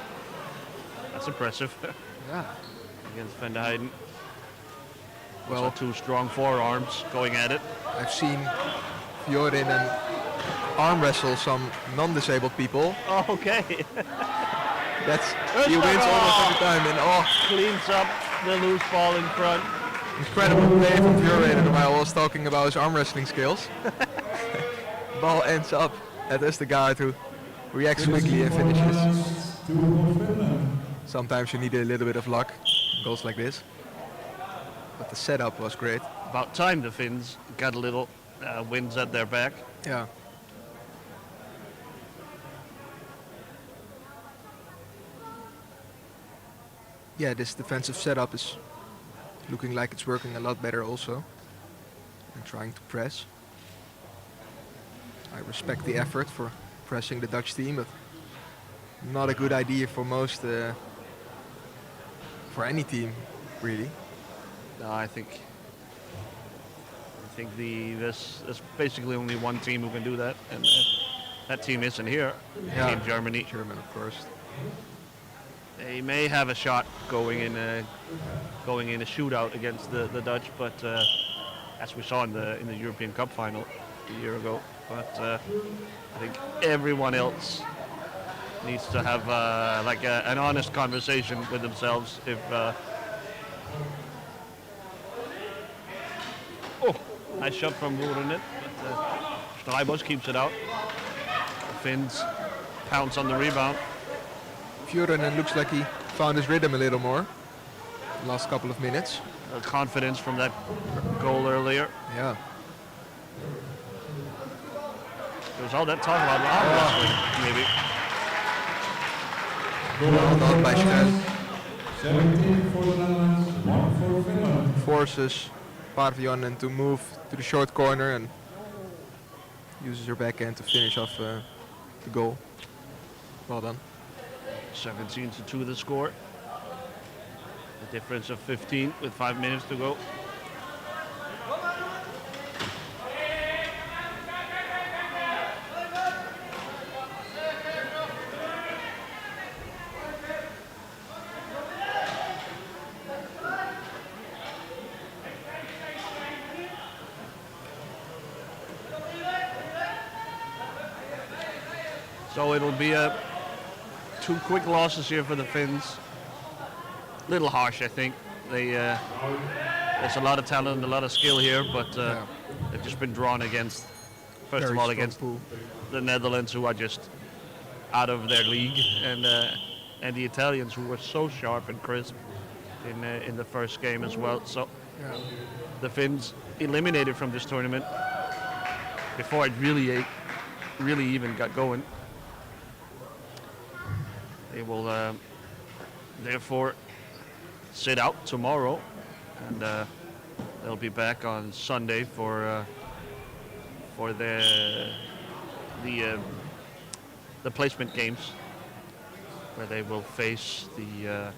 That's impressive. Yeah. Against Van der Heijden. Well, also 2 strong forearms going at it. I've seen Vuorinen arm wrestle some non-disabled people. Oh, okay. He wins almost every time, and cleans up the loose ball in front. Incredible play from Vuorinen while I was talking about his arm wrestling skills. Ball ends up at Østergaard, who reacts quickly and finishes. Sometimes you need a little bit of luck, goals like this. But the setup was great. About time the Finns got a little winds at their back. Yeah. Yeah, this defensive setup is looking like it's working a lot better also. And trying to press. I respect the effort for pressing the Dutch team, but not a good idea for for any team, really. No, I think there's basically only one team who can do that, and that team isn't here. Yeah. Team Germany. German, of course. They may have a shot going in a shootout against the Dutch, but as we saw in the European Cup final a year ago. But I think everyone else needs to have an honest conversation with themselves. If nice shot from Vuorinen, but Strijbos keeps it out. The Finns pounce on the rebound. Vuorinen looks like he found his rhythm a little more the last couple of minutes. Confidence from that goal earlier. Yeah. There's all that talk about arm wrestling, maybe. Well done by Strel. 17 for the Netherlands, 1 for Finland. Forces Parvionen to move to the short corner and uses her backhand to finish off the goal. Well done. 17-2 the score. A difference of 15 with 5 minutes to go. So it'll be 2 quick losses here for the Finns. Little harsh, I think. There's a lot of talent, a lot of skill here, but they've just been drawn against, first Very of all, strong against pool. the Netherlands, who are just out of their league, and the Italians, who were so sharp and crisp in the first game as well. So the Finns eliminated from this tournament before it really even got going. They will therefore sit out tomorrow, and they'll be back on Sunday for the placement games, where they will face the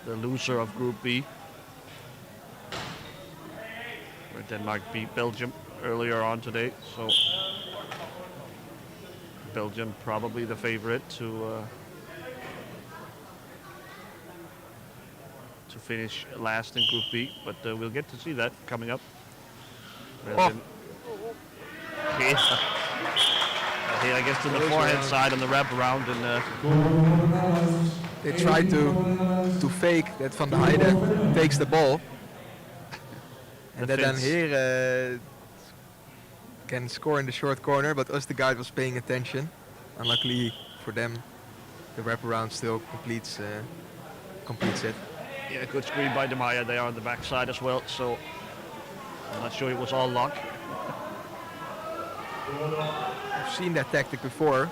loser of Group B, where Denmark beat Belgium earlier on today. So Belgium probably the favorite to finish last in Group B, but we'll get to see that coming up. Here, I guess, to the forehand side on the wraparound, and they try to fake that Van der Heijden takes the ball, and then here can score in the short corner, but Østergaard was paying attention. Unluckily for them, the wraparound still completes it. yeah, good screen by De Meyer there on the backside as well, so I'm not sure it was all luck. I've seen that tactic before,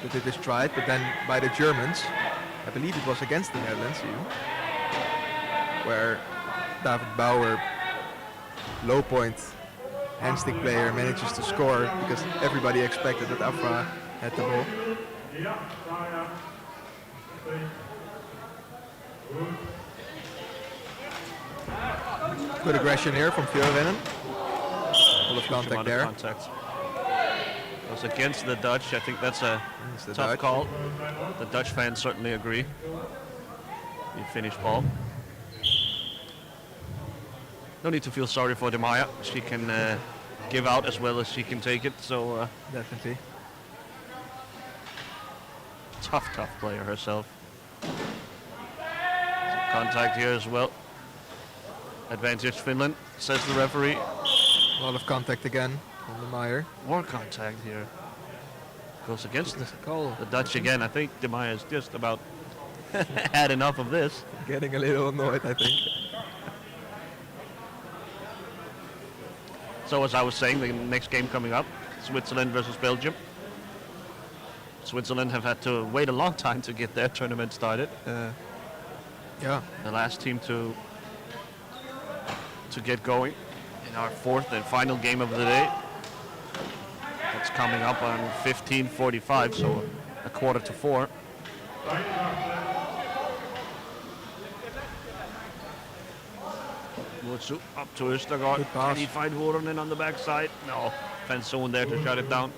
that it is tried, but then by the Germans, I believe it was against the Netherlands even, where David Bauer, low point handstick player, manages to score because everybody expected that Afra had the ball. Good aggression here from Fjörvinen. Full of contact there. It was against the Dutch. I think that's a tough call. The Dutch fans certainly agree. You finish ball. No need to feel sorry for De Meyer. She can give out as well as she can take it. So definitely. Tough player herself. Contact here as well. Advantage Finland, says the referee. A lot of contact again from De Meyer. More contact here. Goes against the Dutch again. I think De Meyer's just about had enough of this. Getting a little annoyed, I think. So as I was saying, the next game coming up, Switzerland versus Belgium. Switzerland have had to wait a long time to get their tournament started. Yeah. The last team to get going in our fourth and final game of the day. That's coming up on 15:45, so a 3:45. Mutsu up to Østergaard. Can he find Vuoronen on the backside? No. Fence someone there to shut it down.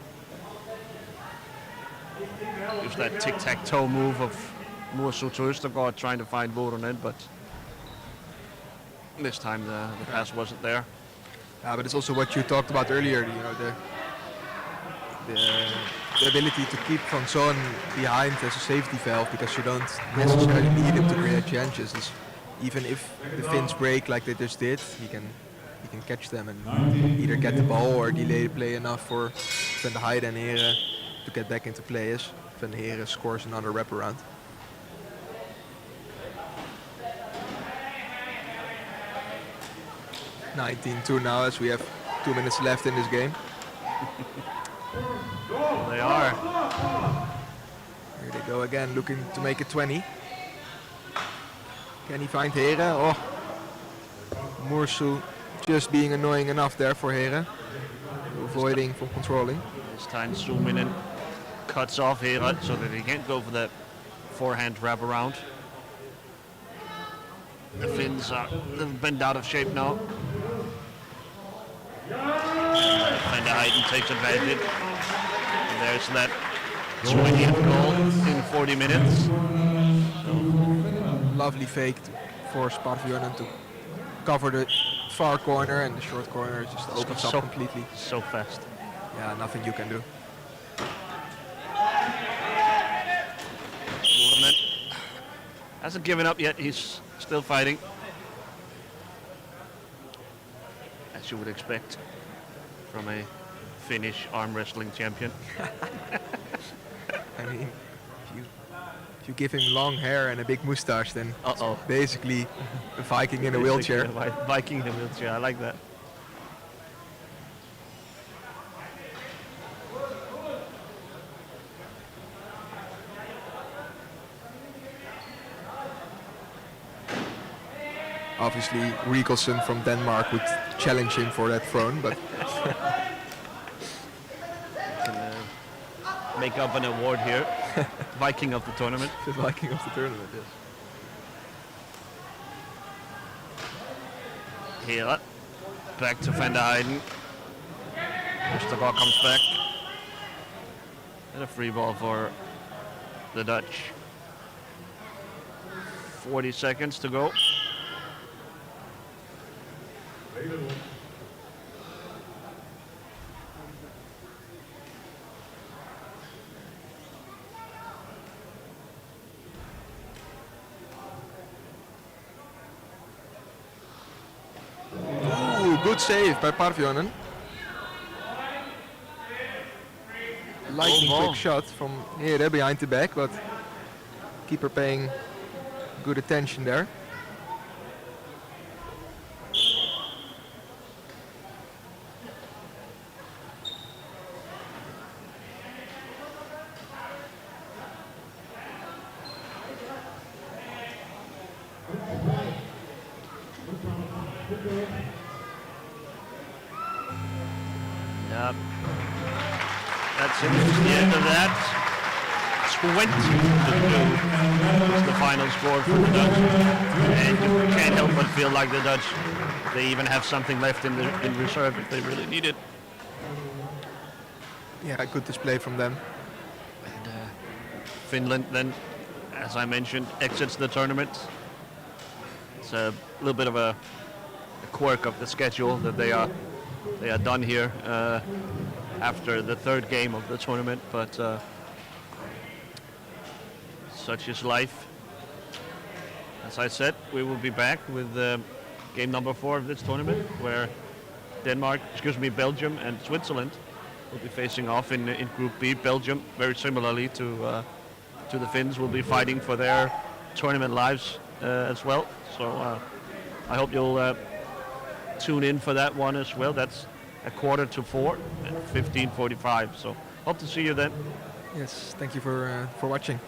Use that tic-tac-toe move of Mutsu to Østergaard trying to find Vuoronen, but this time the pass wasn't there. Yeah, but it's also what you talked about earlier, you know, the ability to keep Van Zoon behind as a safety valve, because you don't necessarily need him to create chances. Even if the Finns break like they just did, he can catch them and either get the ball or delay the play enough for Van der Heijden and Heren to get back into play as Van Heren scores another wraparound. (19-2) now, as we have 2 minutes left in this game. They are. Here they go again, looking to make it 20. Can he find Heren? Oh, Mursu just being annoying enough there for Heren, avoiding from controlling. This time Suominen cuts off Heren so that he can't go for that forehand wraparound. The Finns are a little bent out of shape now. Van der Heijden takes advantage. And there's that 20th goal in 40 minutes. Lovely fake to force Parvionen to cover the far corner, and the short corner just opens up completely. So fast. Yeah, nothing you can do. Hasn't given up yet. He's still fighting. As you would expect from a Finnish arm wrestling champion. I mean, if you give him long hair and a big mustache, then it's basically a Viking in a wheelchair. Viking in a wheelchair, I like that. Obviously, Rikelsen from Denmark would challenge him for that throne, but Can make up an award here. Viking of the tournament. The Viking of the tournament, yes. Here, back to Van der Heijden. Westergaard comes back. And a free ball for the Dutch. 40 seconds to go. Ooh, good save by Parvionen. Lightning quick shot from here behind the back, but keeper paying good attention there. Yep. That's it. The end of that. 20-2 is the final score for the Dutch. And you can't help but feel like the Dutch, they even have something left in reserve if they really need it. Yeah, a good display from them. And Finland then, as I mentioned, exits the tournament. It's a little bit of a quirk of the schedule that they are done here after the third game of the tournament, but such is life. As I said, we will be back with game number 4 of this tournament, where Belgium and Switzerland will be facing off in Group B. Belgium, very similarly to the Finns, will be fighting for their tournament lives as well. So I hope you'll tune in for that one as well. That's 3:45 at 15:45. So hope to see you then. Yes, thank you for watching.